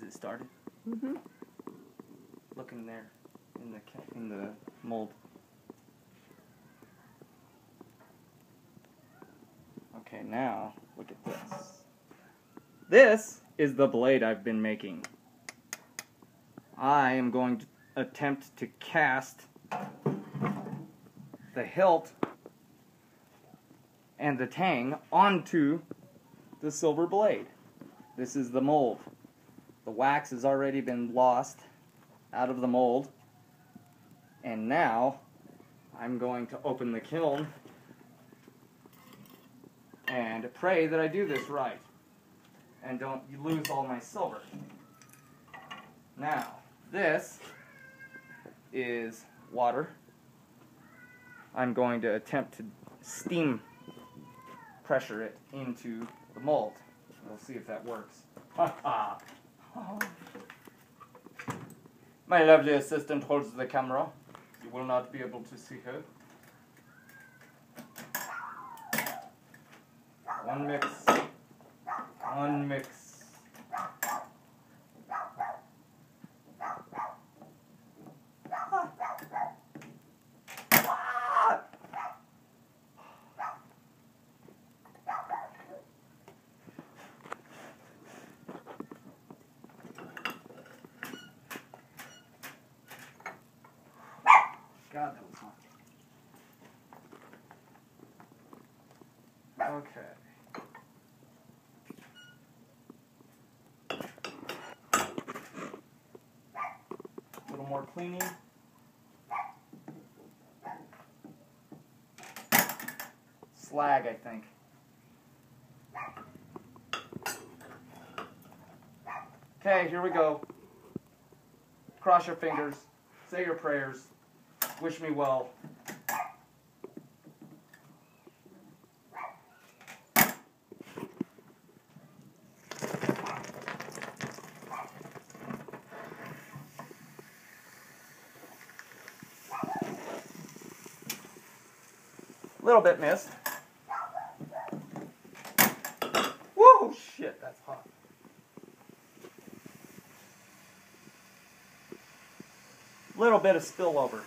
it started? Mm-hmm. Look in there, in the mold. Okay, now look at this. This is the blade I've been making. I am going to attempt to cast the hilt and the tang onto the silver blade. This is the mold. The wax has already been lost out of the mold, and now I'm going to open the kiln and pray that I do this right and don't lose all my silver. Now, this is water. I'm going to attempt to steam pressure it into the mold. We'll see if that works. My lovely assistant holds the camera. You will not be able to see her. One mix. One mix. God, that was hot. Okay. A little more cleaning. Slag, I think. Okay, here we go. Cross your fingers. Say your prayers. Wish me well. Little bit missed. Whoa, shit, that's hot. Little bit of spillover.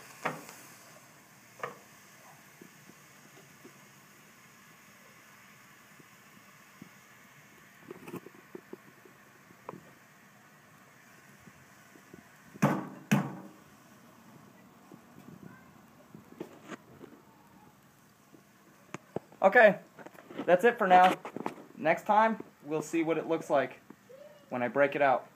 Okay, that's it for now. Next time, we'll see what it looks like when I break it out.